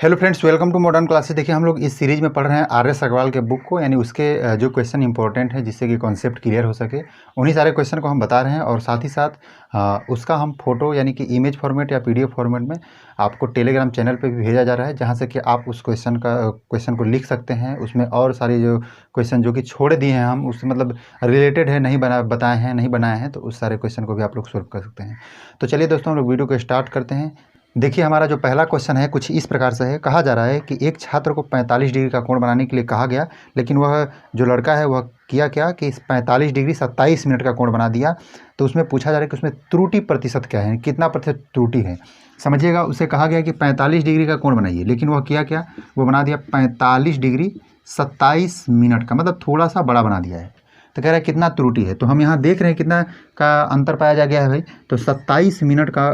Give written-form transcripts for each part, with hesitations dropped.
Hello friends, welcome to modern classes. देखिए, हम लोग इस सीरीज़ में पढ़ रहे हैं आर.एस. अग्रवाल के बुक को, यानी उसके जो क्वेश्चन इंपॉर्टेंट है जिससे कि कॉन्सेप्ट क्लियर हो सके, उन्हीं सारे क्वेश्चन को हम बता रहे हैं। और साथ ही साथ उसका हम फोटो यानी कि इमेज फॉर्मेट या पीडीएफ फॉर्मेट में आपको टेलीग्राम चैनल पे भी भेजा जा रहा है, जहाँ से कि आप उस क्वेश्चन को लिख सकते हैं। उसमें और सारे जो क्वेश्चन जो कि छोड़ दिए हैं हम, उससे मतलब रिलेटेड है, नहीं बनाए हैं, तो उस सारे क्वेश्चन को भी आप लोग सोल्व कर सकते हैं। तो चलिए दोस्तों, हम लोग वीडियो को स्टार्ट करते हैं। देखिए, हमारा जो पहला क्वेश्चन है कुछ इस प्रकार से है। कहा जा रहा है कि एक छात्र को 45 डिग्री का कोण बनाने के लिए कहा गया, लेकिन वह जो लड़का है वह किया क्या कि इस 45 डिग्री 27 मिनट का कोण बना दिया। तो उसमें पूछा जा रहा है कि उसमें त्रुटि प्रतिशत क्या है, कितना प्रतिशत त्रुटि है। समझिएगा, उसे कहा गया कि 45 डिग्री का कोण बनाइए, लेकिन वह किया क्या, वो बना दिया 45 डिग्री 27 मिनट का, मतलब थोड़ा सा बड़ा बना दिया है। तो कह रहा है कितना त्रुटि है। तो हम यहाँ देख रहे हैं कितना का अंतर पाया जा गया है भाई, तो 27 मिनट का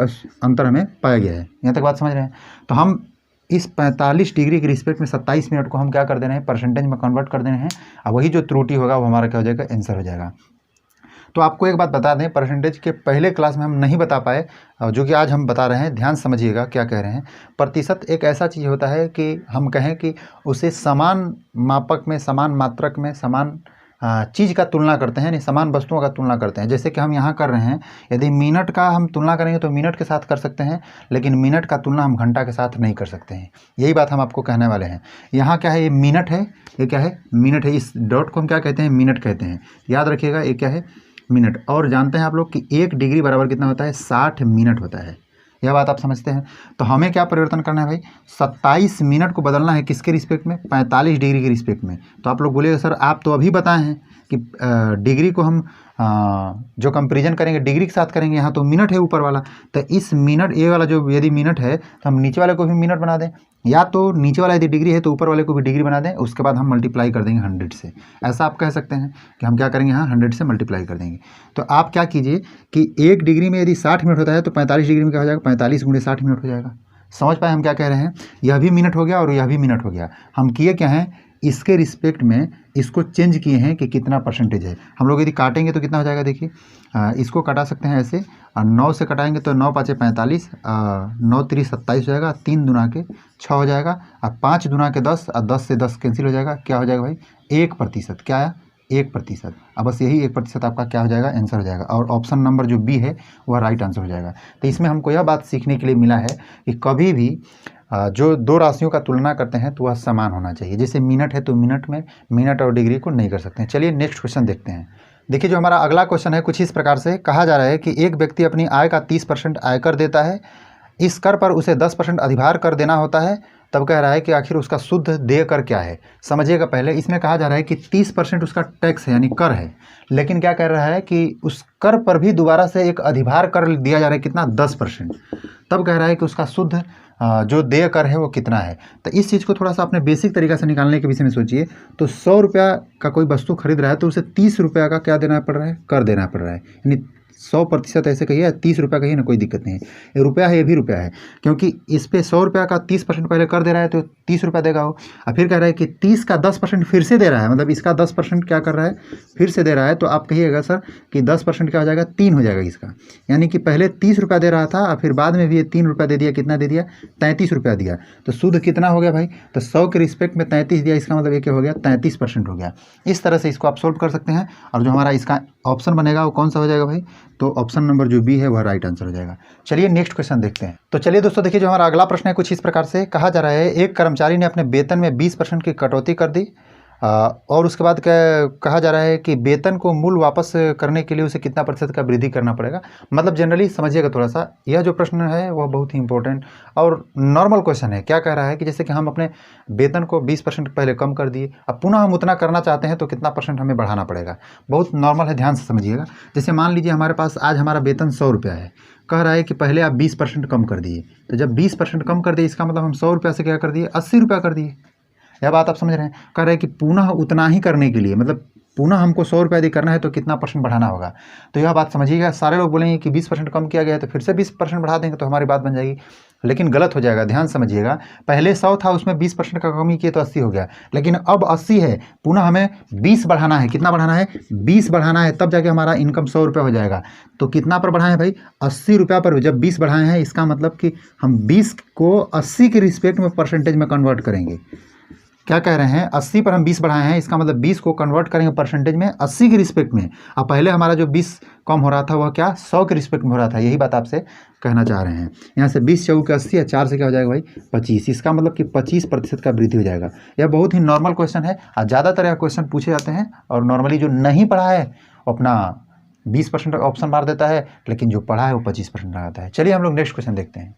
अंतर हमें पाया गया है। यहाँ तक बात समझ रहे हैं। तो हम इस 45 डिग्री के रिस्पेक्ट में 27 मिनट को हम क्या कर देना है, परसेंटेज में कन्वर्ट कर देना है, और वही जो त्रुटि होगा वो हमारा क्या हो जाएगा, आंसर हो जाएगा। तो आपको एक बात बता दें, परसेंटेज के पहले क्लास में हम नहीं बता पाए, जो कि आज हम बता रहे हैं। ध्यान समझिएगा क्या कह रहे हैं। प्रतिशत एक ऐसा चीज़ होता है कि हम कहें कि उसे समान मापक में, समान मात्रक में, समान चीज़ का तुलना करते हैं, यानी समान वस्तुओं का तुलना करते हैं। जैसे कि हम यहाँ कर रहे हैं, यदि मिनट का हम तुलना करेंगे तो मिनट के साथ कर सकते हैं, लेकिन मिनट का तुलना हम घंटा के साथ नहीं कर सकते हैं। यही बात हम आपको कहने वाले हैं। यहाँ क्या है, ये मिनट है, ये क्या है, मिनट है। इस डॉट को हम क्या कहते हैं, मिनट कहते हैं। याद रखिएगा, ये क्या है, मिनट। और जानते हैं आप लोग कि 1 डिग्री बराबर कितना होता है, 60 मिनट होता है। यह बात आप समझते हैं। तो हमें क्या परिवर्तन करना है भाई, 27 मिनट को बदलना है किसके रिस्पेक्ट में, 45 डिग्री के रिस्पेक्ट में। तो आप लोग बोलिएगा सर आप तो अभी बताए हैं कि डिग्री को हम जो कंपेरिजन करेंगे डिग्री के साथ करेंगे, यहाँ तो मिनट है ऊपर वाला। तो इस मिनट, ये वाला जो यदि मिनट है तो हम नीचे वाले को भी मिनट बना दें, या तो नीचे वाला यदि डिग्री है तो ऊपर वाले को भी डिग्री बना दें, उसके बाद हम मल्टीप्लाई कर देंगे 100 से। ऐसा आप कह सकते हैं कि हम क्या करेंगे, यहाँ 100 से मल्टीप्लाई कर देंगे। तो आप क्या कीजिए कि 1 डिग्री में यदि 60 मिनट होता है तो 45 डिग्री में क्या हो जाएगा, 45 × 60 मिनट हो जाएगा। समझ पाए हम क्या कह रहे हैं। यह भी मिनट हो गया और यह भी मिनट हो गया। हम किए क्या हैं, इसके रिस्पेक्ट में इसको चेंज किए हैं कि कितना परसेंटेज है। हम लोग यदि काटेंगे तो कितना हो जाएगा, देखिए इसको कटा सकते हैं ऐसे, 9 से कटाएंगे तो 9 × 5 = 45, 9 × 3 = 27 हो जाएगा, 3 दूना के 6 हो जाएगा, और 5 दूना के 10, और 10 से 10 कैंसिल हो जाएगा। क्या हो जाएगा भाई, 1%। क्या है, 1%। अब बस यही 1% आपका क्या हो जाएगा, आंसर हो जाएगा। और ऑप्शन नंबर जो बी है वह राइट आंसर हो जाएगा। तो इसमें हमको यह बात सीखने के लिए मिला है कि कभी भी जो दो राशियों का तुलना करते हैं तो वह समान होना चाहिए। जैसे मिनट है तो मिनट में मिनट और डिग्री को नहीं कर सकते हैं। चलिए नेक्स्ट क्वेश्चन देखते हैं। देखिए, जो हमारा अगला क्वेश्चन है कुछ इस प्रकार से कहा जा रहा है कि एक व्यक्ति अपनी आय का 30% आयकर देता है। इस कर पर उसे 10% अधिभार कर देना होता है। तब कह रहा है कि आखिर उसका शुद्ध देय कर क्या है। समझिएगा, पहले इसमें कहा जा रहा है कि 30% उसका टैक्स है, यानी कर है, लेकिन क्या कह रहा है कि उस कर पर भी दोबारा से एक अधिभार कर दिया जा रहा है, कितना, 10%। तब कह रहा है कि उसका शुद्ध जो देय कर है वो कितना है। तो इस चीज़ को थोड़ा सा अपने बेसिक तरीका से निकालने के विषय में सोचिए। तो 100 रुपया का कोई वस्तु खरीद रहा है तो उसे 30 रुपया का क्या देना पड़ रहा है, कर देना पड़ रहा है। यानी 100% ऐसे कहिए, 30 रुपया कहिए ना, कोई दिक्कत नहीं है। ये रुपया है, ये भी रुपया है, क्योंकि इस पे 100 रुपया का 30% पहले कर दे रहा है तो 30 रुपया देगा वो। और फिर कह रहा है कि 30 का 10% फिर से दे रहा है, मतलब इसका 10% क्या कर रहा है, फिर से दे रहा है। तो आप कहिएगा सर कि 10% क्या हो जाएगा, 3 हो जाएगा इसका। यानी कि पहले 30 रुपया दे रहा था और फिर बाद में भी ये 3 रुपया दे दिया। कितना दे दिया, 33 रुपया दिया। तो शुद्ध कितना हो गया भाई, तो 100 के रिस्पेक्ट में 33 दिया, इसका मतलब ये क्या हो गया, 33% हो गया। इस तरह से इसको आप सोल्व कर सकते हैं। और जो हमारा इसका ऑप्शन बनेगा वो कौन सा हो जाएगा भाई, तो ऑप्शन नंबर जो बी है वह राइट आंसर हो जाएगा। चलिए नेक्स्ट क्वेश्चन देखते हैं। तो चलिए दोस्तों, देखिए जो हमारा अगला प्रश्न है कुछ इस प्रकार से कहा जा रहा है, एक कर्मचारी ने अपने वेतन में 20% की कटौती कर दी, और उसके बाद कहा जा रहा है कि वेतन को मूल वापस करने के लिए उसे कितना प्रतिशत का वृद्धि करना पड़ेगा। मतलब जनरली समझिएगा थोड़ा सा, यह जो प्रश्न है वह बहुत ही इंपॉर्टेंट और नॉर्मल क्वेश्चन है। क्या कह रहा है कि जैसे कि हम अपने वेतन को 20% पहले कम कर दिए, अब पुनः हम उतना करना चाहते हैं तो कितना % हमें बढ़ाना पड़ेगा। बहुत नॉर्मल है, ध्यान से समझिएगा। जैसे मान लीजिए हमारे पास आज हमारा वेतन 100 रुपया है, कह रहा है कि पहले आप 20% कम कर दिए। तो जब 20% कम कर दिए, इसका मतलब हम 100 रुपया से क्या कर दिए, 80 रुपया कर दिए। यह बात आप समझ रहे हैं। कह रहे हैं कि पुनः उतना ही करने के लिए, मतलब पुनः हमको 100 रुपया यदि करना है तो कितना % बढ़ाना होगा। तो यह बात समझिएगा। सारे लोग बोलेंगे कि 20% कम किया गया है तो फिर से 20% बढ़ा देंगे तो हमारी बात बन जाएगी। लेकिन गलत हो जाएगा, ध्यान समझिएगा। पहले 100 था, उसमें 20% का कमी किए तो 80 हो गया, लेकिन अब 80 है, पुनः हमें 20 बढ़ाना है। कितना बढ़ाना है? 20 बढ़ाना है, तब जाके हमारा इनकम 100 रुपये हो जाएगा। तो कितना पर बढ़ाएं भाई? 80 रुपया पर। जब 20 बढ़ाए हैं, इसका मतलब कि हम 20 को 80 के रिस्पेक्ट में परसेंटेज में कन्वर्ट करेंगे। क्या कह रहे हैं? 80 पर हम 20 बढ़ाए हैं, इसका मतलब 20 को कन्वर्ट करेंगे परसेंटेज में 80 के रिस्पेक्ट में। अब पहले हमारा जो 20 कम हो रहा था वह क्या 100 के रिस्पेक्ट में हो रहा था। यही बात आपसे कहना चाह रहे हैं। यहाँ से 20 चौके 80 है, 4 से क्या हो जाएगा भाई 25। इसका मतलब कि 25% का वृद्धि हो जाएगा। यह बहुत ही नॉर्मल क्वेश्चन है और ज़्यादातर यह क्वेश्चन पूछे जाते हैं। और नॉर्मली जो नहीं पढ़ा है वो अपना 20% ऑप्शन मार देता है, लेकिन जो पढ़ा है वो 25% लगाता है। चलिए हम लोग नेक्स्ट क्वेश्चन देखते हैं।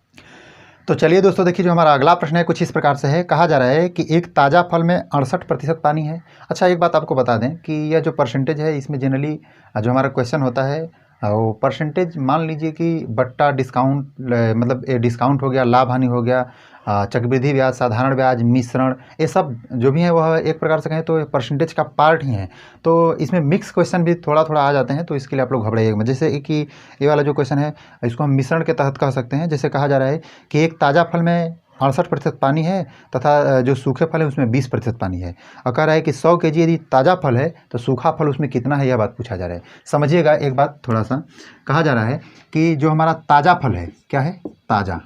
तो चलिए दोस्तों देखिए, जो हमारा अगला प्रश्न है कुछ इस प्रकार से है। कहा जा रहा है कि एक ताज़ा फल में 68% पानी है। अच्छा, एक बात आपको बता दें कि यह जो परसेंटेज है इसमें जनरली जो हमारा क्वेश्चन होता है वो परसेंटेज मान लीजिए कि बट्टा डिस्काउंट, मतलब डिस्काउंट हो गया, लाभ हानि हो गया, चक्रवृद्धि ब्याज, साधारण ब्याज, मिश्रण, ये सब जो भी है वह एक प्रकार से कहें तो परसेंटेज का पार्ट ही है। तो इसमें मिक्स क्वेश्चन भी थोड़ा थोड़ा आ जाते हैं, तो इसके लिए आप लोग घबराइएगा मत। जैसे कि ये वाला जो क्वेश्चन है इसको हम मिश्रण के तहत कह सकते हैं। जैसे कहा जा रहा है कि एक ताज़ा फल में 68% पानी है तथा जो सूखे फल है उसमें 20% पानी है। और कह रहा है कि 100 kg यदि ताज़ा फल है तो सूखा फल उसमें कितना है, यह बात पूछा जा रहा है। समझिएगा एक बात थोड़ा सा। कहा जा रहा है कि जो हमारा ताज़ा फल है, क्या है ताज़ा,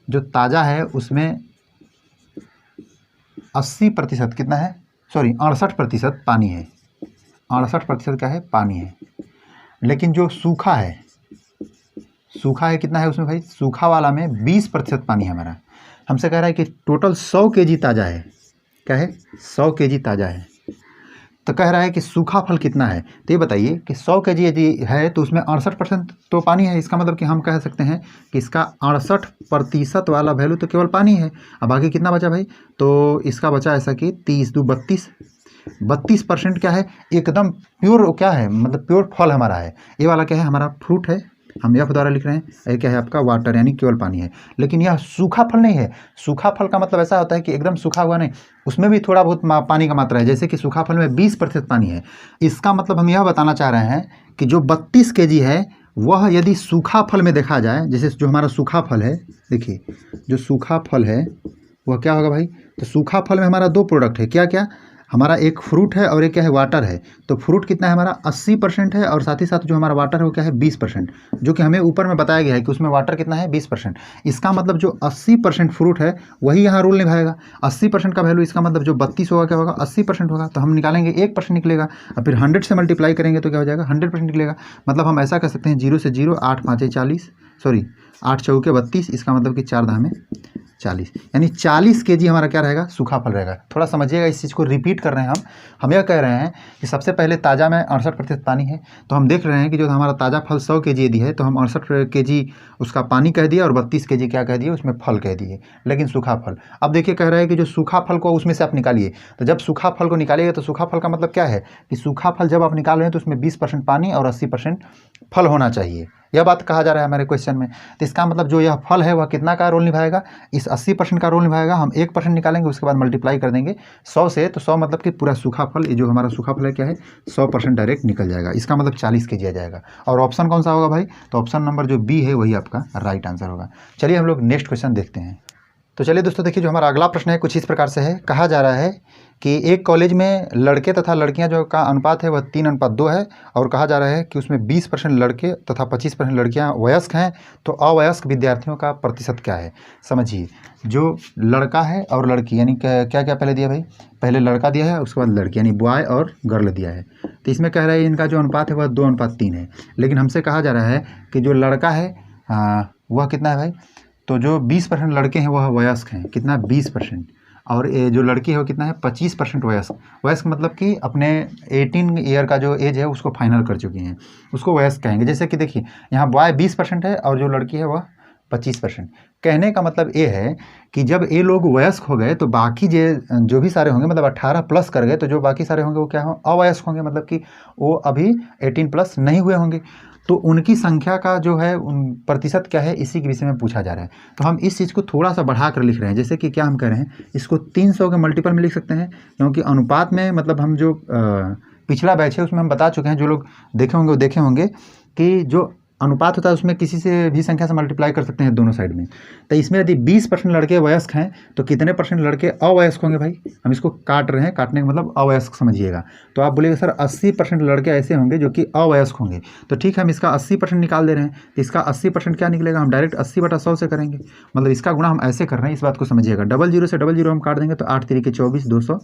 जो ताज़ा है उसमें 80% कितना है, सॉरी 68% पानी है। 68% क्या है, पानी है। लेकिन जो सूखा है, सूखा है कितना है उसमें भाई, सूखा वाला में 20% पानी है हमारा। हमसे कह रहा है कि टोटल 100 kg ताज़ा है। क्या है? 100 kg ताज़ा है। तो कह रहा है कि सूखा फल कितना है। तो ये बताइए कि 100 kg यदि है तो उसमें 68% तो पानी है। इसका मतलब कि हम कह सकते हैं कि इसका 68% वाला वैल्यू तो केवल पानी है। अब बाकी कितना बचा भाई? तो इसका बचा ऐसा कि 30 2 32, 32% क्या है, एकदम प्योर क्या है, मतलब प्योर फल हमारा है। ये वाला क्या है, हमारा फ्रूट है, हम एफ द्वारा लिख रहे हैं। ये क्या है आपका वाटर, यानी केवल पानी है। लेकिन यह सूखा फल नहीं है। सूखा फल का मतलब ऐसा होता है कि एकदम सूखा हुआ नहीं, उसमें भी थोड़ा बहुत पानी का मात्रा है। जैसे कि सूखा फल में 20% पानी है। इसका मतलब हम यह बताना चाह रहे हैं कि जो 32 kg है वह यदि सूखा फल में देखा जाए, जैसे जो हमारा सूखा फल है, देखिए जो सूखा फल है वह क्या होगा भाई, तो सूखा फल में हमारा 2 प्रोडक्ट है। क्या क्या? हमारा एक फ्रूट है और एक क्या है, वाटर है। तो फ्रूट कितना है हमारा 80% है, और साथ ही साथ जो हमारा वाटर है वो क्या है 20%, जो कि हमें ऊपर में बताया गया है कि उसमें वाटर कितना है 20%। इसका मतलब जो 80% फ्रूट है वही यहाँ रोल निभाएगा। 80% का वैल्यू, इसका मतलब जो 32 होगा क्या होगा 80% होगा। तो हम निकालेंगे 1% निकलेगा, और फिर 100 से मल्टीप्लाई करेंगे तो क्या हो जाएगा 100% निकलेगा। मतलब हम ऐसा कह सकते हैं 0 से 0, 8 5 40, सॉरी 8 चौके 32, इसका मतलब कि 4 धामे 40, यानी 40 kg हमारा क्या रहेगा, सूखा फल रहेगा। थोड़ा समझिएगा, इस चीज़ को रिपीट कर रहे हैं हम यह कह रहे हैं कि सबसे पहले ताज़ा में 68% पानी है। तो हम देख रहे हैं कि जो हमारा ताज़ा फल 100 kg यदि है तो हम 68 kg उसका पानी कह दिया और 32 kg क्या कह दिए, उसमें फल कह दिए, लेकिन सूखा फल। अब देखिए कह रहा है कि जो सूखा फल को उसमें से आप निकालिए। तो जब सूखा फल को निकालिएगा तो सूखा फल का मतलब क्या है कि सूखा फल जब आप निकाल रहे हैं तो उसमें 20% पानी और 80% फल होना चाहिए। यह बात कहा जा रहा है हमारे क्वेश्चन में। तो इसका मतलब जो यह फल है वह कितना का रोल निभाएगा, इस 80% का रोल निभाएगा। हम 1% निकालेंगे, उसके बाद मल्टीप्लाई कर देंगे 100 से, तो 100 मतलब कि पूरा सूखा फल, ये जो हमारा सूखा फल है क्या है 100% डायरेक्ट निकल जाएगा। इसका मतलब 40 kg आ जाएगा। और ऑप्शन कौन सा होगा भाई, तो ऑप्शन नंबर जो बी है वही आपका राइट आंसर होगा। चलिए हम लोग नेक्स्ट क्वेश्चन देखते हैं। तो चलिए दोस्तों देखिए, जो हमारा अगला प्रश्न है कुछ इस प्रकार से है। कहा जा रहा है कि एक कॉलेज में लड़के तथा लड़कियां जो का अनुपात है वह 3:2 है, और कहा जा रहा है कि उसमें 20% लड़के तथा 25% लड़कियां वयस्क हैं। तो अवयस्क विद्यार्थियों का प्रतिशत क्या है। समझिए, जो लड़का है और लड़की, यानी क्या क्या पहले दिया भाई, पहले लड़का दिया है उसके बाद लड़की, यानी बॉय और गर्ल दिया है। तो इसमें कह रहा है इनका जो अनुपात है वह 2:3 है। लेकिन हमसे कहा जा रहा है कि जो लड़का है वह कितना है भाई, तो जो 20% लड़के हैं वह वयस्क हैं, कितना 20%, और ये जो लड़की है वो कितना है 25% वयस्क। वयस्क मतलब कि अपने 18 ईयर का जो एज है उसको फाइनल कर चुकी हैं, उसको वयस्क कहेंगे। जैसे कि देखिए यहाँ बॉय 20% है और जो लड़की है वह 25%। कहने का मतलब ये है कि जब ये लोग वयस्क हो गए तो बाकी जो भी सारे होंगे, मतलब 18 प्लस कर गए, तो जो बाकी सारे होंगे वो क्या हो, अवयस्क होंगे, मतलब कि वो अभी 18 प्लस नहीं हुए होंगे। तो उनकी संख्या का जो है प्रतिशत क्या है, इसी के विषय में पूछा जा रहा है। तो हम इस चीज़ को थोड़ा सा बढ़ा कर लिख रहे हैं। जैसे कि क्या हम कह रहे हैं, इसको 300 के मल्टीपल में लिख सकते हैं, क्योंकि अनुपात में मतलब हम जो पिछला बैच है उसमें हम बता चुके हैं, जो लोग देखे होंगे वो देखे होंगे कि जो अनुपात होता है उसमें किसी से भी संख्या से मल्टीप्लाई कर सकते हैं दोनों साइड में। तो इसमें यदि 20% लड़के वयस्क हैं तो कितने परसेंट लड़के अवयस्क होंगे भाई? हम इसको काट रहे हैं, काटने का मतलब अवयस्क समझिएगा। तो आप बोलिएगा सर 80% लड़के ऐसे होंगे जो कि अवयस्क होंगे। तो ठीक है, हम इसका 80% निकाल दे रहे हैं, तो इसका 80% क्या निकलेगा? हम डायरेक्ट 80/100 से करेंगे, मतलब इसका गुणा हम ऐसे कर रहे हैं, इस बात को समझिएगा। 00 से 00 हम काट देंगे तो 8 तिरिके 24, 200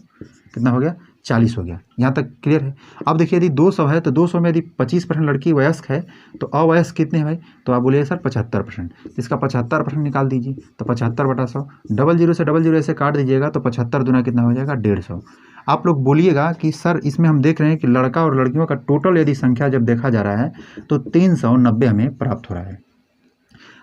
कितना हो गया? 40 हो गया। यहाँ तक क्लियर है? अब देखिए यदि 200 है तो 200 में यदि 25% लड़की वयस्क है तो अवयस्क कितने हैं भाई? तो आप बोलिए सर 75%। इसका 75% निकाल दीजिए, तो 75/100। 00 से 00 ऐसे काट दीजिएगा तो 75 दूना कितना हो जाएगा? 150। आप लोग बोलिएगा कि सर इसमें हम देख रहे हैं कि लड़का और लड़कियों का टोटल यदि संख्या जब देखा जा रहा है तो 390 हमें प्राप्त हो रहा है।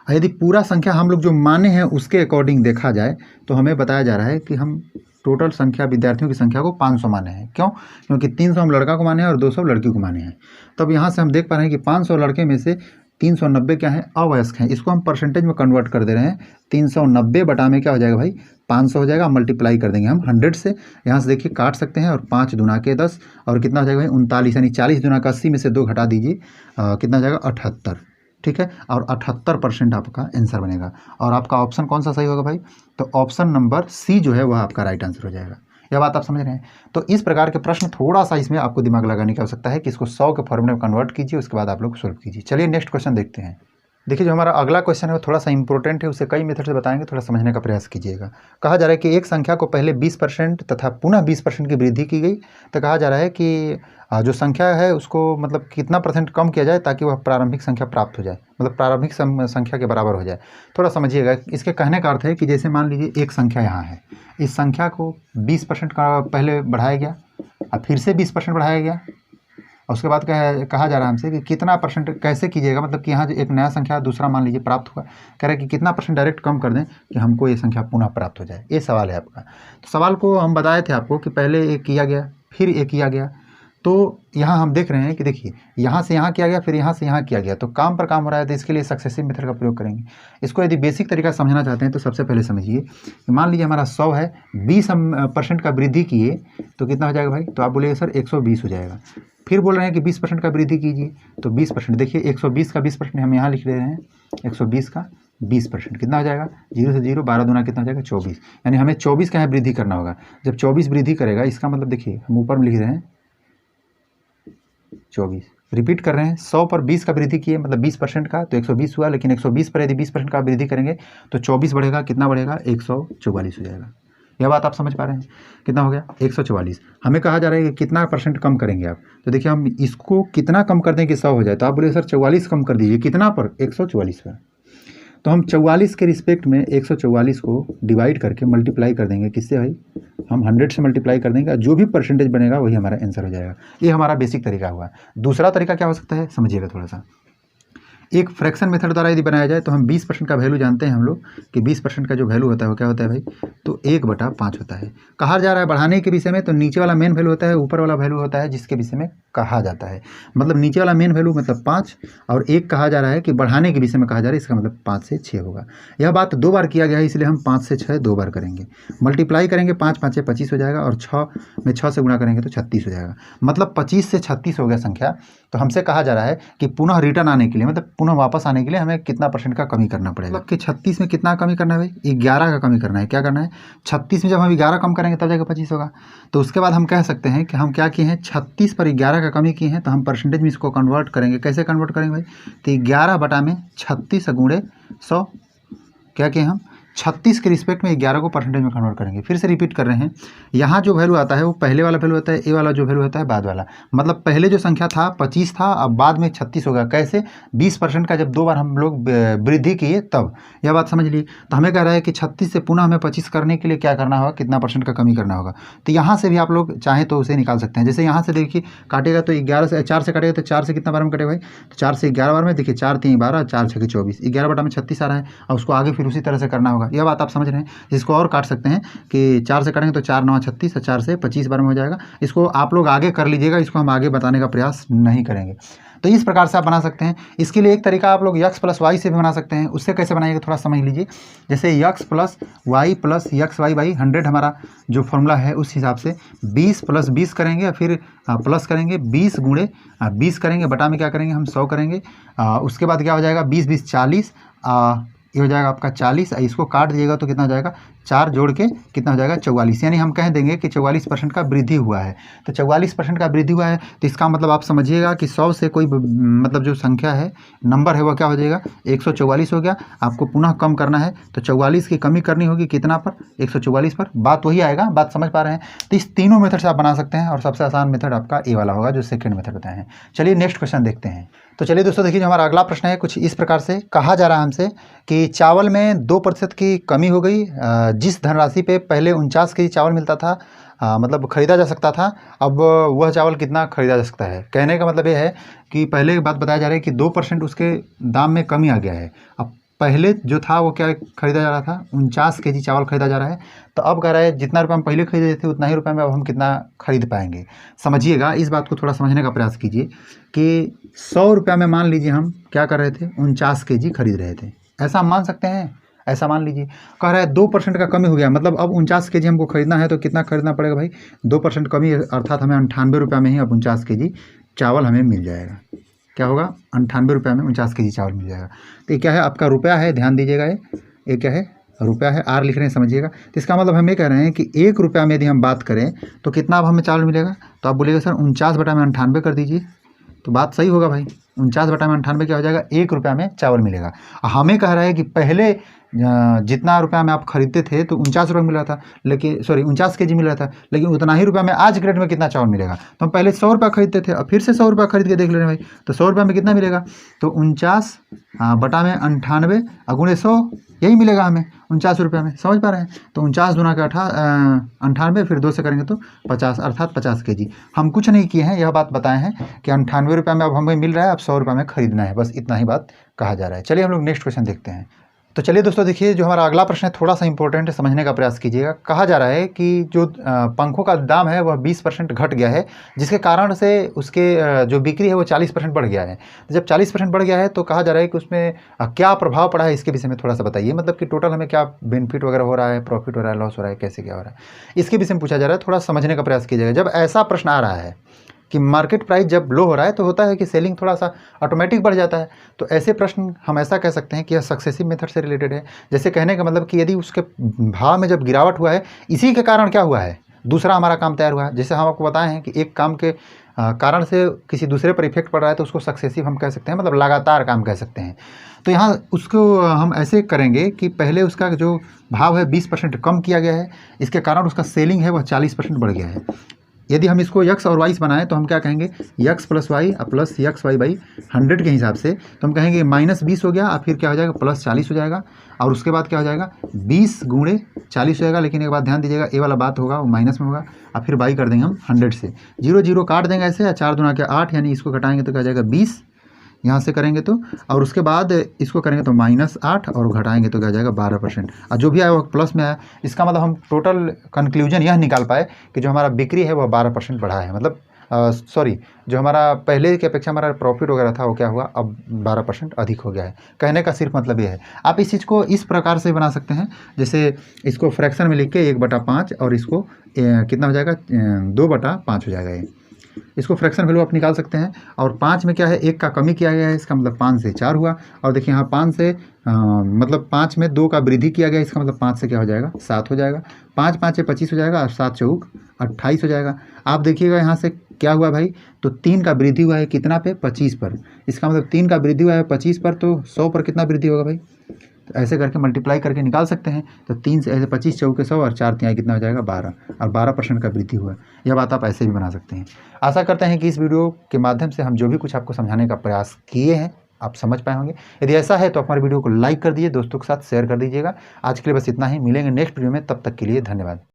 यदि पूरा संख्या हम लोग जो माने हैं उसके अकॉर्डिंग देखा जाए तो हमें बताया जा रहा है कि हम टोटल संख्या विद्यार्थियों की संख्या को 500 माने हैं। क्यों? क्योंकि 300 हम लड़का को माने हैं और 200 लड़की को माने हैं। तब यहाँ से हम देख पा रहे हैं कि 500 लड़के में से 390 क्या है? अवयस्क हैं। इसको हम परसेंटेज में कन्वर्ट कर दे रहे हैं। 390 बटा में क्या हो जाएगा भाई? 500 हो जाएगा। मल्टीप्लाई कर देंगे हम 100 से, यहाँ से देखिए काट सकते हैं, और 5 दूना के 10 और कितना हो जाएगा भाई? 39, यानी 40 दूना का 80 में से 2 घटा दीजिए, कितना हो जाएगा? 78। ठीक है, और 78% आपका आंसर बनेगा। और आपका ऑप्शन कौन सा सही होगा भाई? तो ऑप्शन नंबर सी जो है वह आपका राइट आंसर हो जाएगा। यह बात आप समझ रहे हैं? तो इस प्रकार के प्रश्न थोड़ा सा इसमें आपको दिमाग लगाने की आवश्यकता है कि इसको 100 के फॉर्मूले में कन्वर्ट कीजिए, उसके बाद आप लोग सोल्व कीजिए। चलिए नेक्स्ट क्वेश्चन देखते हैं। देखिए जो हमारा अगला क्वेश्चन है वो थोड़ा सा इंपॉर्टेंट है, उसे कई मेथड से बताएंगे, थोड़ा समझने का प्रयास कीजिएगा। कहा जा रहा है कि एक संख्या को पहले 20% तथा पुनः 20% की वृद्धि की गई, तो कहा जा रहा है कि जो संख्या है उसको मतलब कितना % कम किया जाए ताकि वह प्रारंभिक संख्या प्राप्त हो जाए, मतलब प्रारंभिक संख्या के बराबर हो जाए। थोड़ा समझिएगा, इसके कहने का अर्थ है कि जैसे मान लीजिए एक संख्या यहाँ है, इस संख्या को 20% का पहले बढ़ाया गया, अब फिर से 20% बढ़ाया गया, और उसके बाद कहा जा रहा है हमसे कि कितना % कैसे कीजिएगा, मतलब कि यहाँ जो एक नया संख्या दूसरा मान लीजिए प्राप्त हुआ, कह रहे हैं कि कितना % डायरेक्ट कम कर दें कि हमको ये संख्या पुनः प्राप्त हो जाए। ये सवाल है आपका। तो सवाल को हम बताए थे आपको कि पहले एक किया गया, फिर एक किया गया। तो यहाँ हम देख रहे हैं कि देखिए यहाँ से यहाँ किया गया, फिर यहाँ से यहाँ किया गया, तो काम पर काम हो रहा है। तो इसके लिए सक्सेसिव मेथड का प्रयोग करेंगे। इसको यदि बेसिक तरीका समझना चाहते हैं तो सबसे पहले समझिए कि मान लीजिए हमारा 100 है, 20% का वृद्धि किए तो कितना हो जाएगा भाई? तो आप बोलिए सर 120 हो जाएगा। फिर बोल रहे हैं कि 20% का वृद्धि कीजिए, तो 20%, देखिए 120 का 20% हम यहाँ लिख दे रहे हैं। 120 का 20% कितना हो जाएगा? 0 से 0, 12 दूना कितना हो जाएगा? 24, यानी हमें 24 का यहाँ वृद्धि करना होगा। जब 24 वृद्धि करेगा, इसका मतलब देखिए हम ऊपर में लिख रहे हैं 24, रिपीट कर रहे हैं। 100 पर 20 का वृद्धि किए, मतलब 20% का, तो 120 हुआ। लेकिन 120 पर यदि 20% का वृद्धि करेंगे तो 24 बढ़ेगा, कितना बढ़ेगा? 144 हो जाएगा। यह बात आप समझ पा रहे हैं? कितना हो गया? 144। हमें कहा जा रहा है कि कितना % कम करेंगे आप, तो देखिए हम इसको कितना कम कर दें कि 100 हो जाए, तो आप बोले सर 44 कम कर दीजिए। कितना पर? 144 पर। तो हम 44 के रिस्पेक्ट में 144 को डिवाइड करके मल्टीप्लाई कर देंगे, किससे भाई? हम 100 से मल्टीप्लाई कर देंगे, जो भी % बनेगा वही हमारा आंसर हो जाएगा। ये हमारा बेसिक तरीका हुआ। दूसरा तरीका क्या हो सकता है, समझिएगा थोड़ा सा। एक फ्रैक्शन मेथड द्वारा यदि बनाया जाए तो हम 20% का वैल्यू जानते हैं हम लोग कि 20% का जो वैल्यू होता है वो क्या होता है भाई? तो 1/5 होता है। कहा जा रहा है बढ़ाने के विषय में, तो नीचे वाला मेन वैल्यू होता है, ऊपर वाला वैल्यू होता है जिसके विषय में कहा जाता है। मतलब नीचे वाला मेन वैल्यू मतलब 5, और 1 कहा जा रहा है कि बढ़ाने के विषय में कहा जा रहा है, इसका मतलब 5 से 6 होगा। यह बात 2 बार किया गया है, इसलिए हम 5 से 6 2 बार करेंगे। मल्टीप्लाई करेंगे, 5 5 25 हो जाएगा, और 6 में 6 से गुणा करेंगे तो 36 हो जाएगा। मतलब 25 से 36 हो गया संख्या। तो हमसे कहा जा रहा है कि पुनः रिटर्न आने के लिए, मतलब पुनः वापस आने के लिए हमें कितना % का कमी करना पड़ेगा। मतलब कि 36 में कितना कमी करना है भाई? 11 का कमी करना है। क्या करना है? 36 में जब हम 11 कम करेंगे तब जाकर 25 होगा। तो उसके बाद हम कह सकते हैं कि हम क्या किए हैं, 36 पर 11 का कमी किए हैं, तो हम % में इसको कन्वर्ट करेंगे। कैसे कन्वर्ट करेंगे भाई? तो 11 बटा में 36 गुणे 100, क्या किए हम? 36 के रिस्पेक्ट में 11 को % में कन्वर्ट करेंगे। फिर से रिपीट कर रहे हैं, यहाँ जो वैल्यू आता है वो पहले वाला वैल्यू होता है, ए वाला जो वैल्यू होता है बाद वाला। मतलब पहले जो संख्या था 25 था, अब बाद में 36 होगा। कैसे? 20% का जब 2 बार हम लोग वृद्धि किए तब। यह बात समझ लिए। तो हमें कह रहा है कि 36 से पुनः हमें 25 करने के लिए क्या करना होगा, कितना % का कमी करना होगा। तो यहाँ से भी आप लोग चाहें तो उसे निकाल सकते हैं। जैसे यहाँ से देखिए काटेगा तो 11 से 4 से काटेगा, तो 4 से कितना बार में कटेगा भाई? तो 4 से 11 बार में। देखिए 4 3 12, 4 6 24, 11 बटा में 36 आ रहा है, और उसको आगे फिर उसी तरह से करना होगा। होगा। यह बात आप समझ रहे हैं। इसको और काट सकते हैं कि 4 से काटेंगे तो 4 9 36 और 4 से 25 बार में हो जाएगा। इसको आप लोग आगे कर लीजिएगा, इसको हम आगे बताने का प्रयास नहीं करेंगे। तो इस प्रकार से आप बना सकते हैं। इसके लिए एक तरीका आप लोग x प्लस वाई से भी बना सकते हैं। उससे कैसे बनाइएगा थोड़ा समझ लीजिए। जैसे x plus y plus x y by 100 हमारा जो फॉर्मूला है उस हिसाब से 20 प्लस 20 करेंगे, फिर प्लस करेंगे 20 गुणे 20 करेंगे, बटा में क्या करेंगे हम 100 करेंगे। उसके बाद क्या हो जाएगा 20 20 40, ये हो जाएगा आपका 40। इसको काट दीजिएगा तो कितना हो जाएगा 4 जोड़ के कितना हो जाएगा 44। यानी हम कह देंगे कि 44% का वृद्धि हुआ है। तो 44% का वृद्धि हुआ है तो इसका मतलब आप समझिएगा कि 100 से कोई मतलब जो संख्या है नंबर है वह क्या हो जाएगा 144 हो गया। आपको पुनः कम करना है तो 44 की कमी करनी होगी कितना पर 144 पर। बात वही आएगा, बात समझ पा रहे हैं। तो इस तीनों मेथड से आप बना सकते हैं और सबसे आसान मेथड आपका ए वाला होगा जो सेकेंड मेथड बताए हैं। चलिए नेक्स्ट क्वेश्चन देखते हैं। तो चलिए दोस्तों देखिए, जो हमारा अगला प्रश्न है कुछ इस प्रकार से कहा जा रहा है हमसे कि चावल में 2% की कमी हो गई। जिस धनराशि पे पहले 49 केजी चावल मिलता था, मतलब खरीदा जा सकता था, अब वह चावल कितना खरीदा जा सकता है। कहने का मतलब ये है कि पहले की बात बताया जा रहा है कि 2% उसके दाम में कमी आ गया है। अब पहले जो था वो क्या खरीदा जा रहा था 49 केजी चावल खरीदा जा रहा है। तो अब कह रहा है जितना रुपये हम पहले खरीदे थे उतना ही रुपये में अब हम कितना खरीद पाएंगे। समझिएगा, इस बात को थोड़ा समझने का प्रयास कीजिए कि 100 रुपये में मान लीजिए हम क्या कर रहे थे 49 केजी खरीद रहे थे। ऐसा हम मान सकते हैं, ऐसा मान लीजिए। कह रहा है 2% का कमी हो गया, मतलब अब 49 केजी हमको खरीदना है तो कितना खरीदना पड़ेगा भाई 2% कमी, अर्थात हमें 98 रुपये में ही अब 49 केजी चावल हमें मिल जाएगा। क्या होगा 98 रुपये में 49 केजी चावल मिल जाएगा। तो ये क्या है आपका रुपया है, ध्यान दीजिएगा। ये क्या है रुपया है, आर लिख रहे हैं समझिएगा। तो इसका मतलब हम ये कह रहे हैं कि 1 रुपया में यदि हम बात करें तो कितना अब हमें चावल मिलेगा। तो आप बोलिएगा सर 49 बटा में 98 कर दीजिए, तो बात सही होगा भाई। 49 बटा में 98 क्या हो जाएगा 1 रुपया में चावल मिलेगा। हमें कह रहा है कि पहले जितना रुपया में आप खरीदते थे तो 49 रुपये मिल रहा था, लेकिन 49 केजी मिल रहा था, लेकिन उतना ही रुपया में आज के रेट में कितना चावल मिलेगा। तो हम पहले 100 रुपया खरीदते थे, अब फिर से 100 रुपया खरीद के देख ले रहे हैं भाई, तो 100 रुपये में कितना मिलेगा। तो 49 बटा में 98 गुणे 100 यही मिलेगा हमें 49 रुपये में। समझ पा रहे हैं। तो 49 दूना का 98, फिर 2 से करेंगे तो 50, अर्थात 50 केजी। हम कुछ नहीं किए हैं, यह बात बताए हैं कि 98 रुपये में अब हमें मिल रहा है, अब 100 रुपये में खरीदना है, बस इतना ही बात कहा जा रहा है। चलिए हम लोग नेक्स्ट क्वेश्चन देखते हैं। तो चलिए दोस्तों देखिए, जो हमारा अगला प्रश्न है थोड़ा सा इंपॉर्टेंट है, समझने का प्रयास कीजिएगा। कहा जा रहा है कि जो पंखों का दाम है वह 20% घट गया है, जिसके कारण से उसके जो बिक्री है वो 40% बढ़ गया है। जब 40% बढ़ गया है तो कहा जा रहा है कि उसमें क्या प्रभाव पड़ा है, इसके विषय में थोड़ा सा बताइए। मतलब कि टोटल हमें क्या बेनिफिट वगैरह हो रहा है, प्रॉफिट हो रहा है, लॉस हो रहा है, कैसे क्या हो रहा है, इसके विषय में पूछा जा रहा है। थोड़ा समझने का प्रयास कीजिएगा। जब ऐसा प्रश्न आ रहा है कि मार्केट प्राइस जब लो हो रहा है तो होता है कि सेलिंग थोड़ा सा ऑटोमेटिक बढ़ जाता है। तो ऐसे प्रश्न हम ऐसा कह सकते हैं कि यह सक्सेसिव मेथड से रिलेटेड है। जैसे कहने का मतलब कि यदि उसके भाव में जब गिरावट हुआ है, इसी के कारण क्या हुआ है दूसरा हमारा काम तैयार हुआ है। जैसे हम आपको बताएं हैं कि एक काम के कारण से किसी दूसरे पर इफेक्ट पड़ रहा है तो उसको सक्सेसिव हम कह सकते हैं, मतलब लगातार काम कह सकते हैं। तो यहाँ उसको हम ऐसे करेंगे कि पहले उसका जो भाव है 20% कम किया गया है, इसके कारण उसका सेलिंग है वह 40% बढ़ गया है। यदि हम इसको x और y बनाएं तो हम क्या कहेंगे x plus y plus x y by 100 के हिसाब से, तो हम कहेंगे -20 हो गया, और फिर क्या हो जाएगा +40 हो जाएगा, और उसके बाद क्या हो जाएगा 20 गुणे 40 हो जाएगा। लेकिन एक बात ध्यान दीजिएगा, ए वाला बात होगा वो माइनस में होगा, और फिर बाई कर देंगे हम 100 से। 0 0 काट देंगे ऐसे, 4 दूना के 8, यानी इसको घटाएंगे तो क्या हो जाएगा 20, यहाँ से करेंगे तो, और उसके बाद इसको करेंगे तो -8, और घटाएंगे तो क्या जाएगा 12%, और जो भी आया वो प्लस में आया। इसका मतलब हम टोटल कंक्लूजन यह निकाल पाए कि जो हमारा बिक्री है वह 12% बढ़ा है। मतलब सॉरी, जो हमारा पहले की अपेक्षा हमारा प्रॉफिट वगैरह था वो क्या हुआ अब 12% अधिक हो गया है। कहने का सिर्फ मतलब ये है। आप इस चीज़ को इस प्रकार से बना सकते हैं, जैसे इसको फ्रैक्शन में लिख के 1/5, और इसको कितना हो जाएगा 2/5 हो जाएगा। ये इसको फ्रैक्शन वैल्यू आप निकाल सकते हैं। और 5 में क्या है 1 का कमी किया गया है, इसका मतलब 5 से 4 हुआ। और देखिए यहाँ 5 से मतलब 5 में 2 का वृद्धि किया गया, इसका मतलब 5 से क्या हो जाएगा 7 हो जाएगा। 5 5 से 25 हो जाएगा, और 7 चौक 28 हो जाएगा। आप देखिएगा यहाँ से क्या हुआ भाई, तो 3 का वृद्धि हुआ है कितना पे 25 पर। इसका मतलब 3 का वृद्धि हुआ है 25 पर, तो 100 पर कितना वृद्धि होगा भाई, तो ऐसे करके मल्टीप्लाई करके निकाल सकते हैं। तो 3 से ऐसे 25 चौके 100, और 4 तिहाई कितना हो जाएगा 12, और 12% का वृद्धि हुआ। यह बात आप ऐसे भी बना सकते हैं। आशा करते हैं कि इस वीडियो के माध्यम से हम जो भी कुछ आपको समझाने का प्रयास किए हैं आप समझ पाए होंगे। यदि ऐसा है तो हमारे वीडियो को लाइक कर दीजिए, दोस्तों के साथ शेयर कर दीजिएगा। आज के लिए बस इतना ही, मिलेंगे नेक्स्ट वीडियो में, तब तक के लिए धन्यवाद।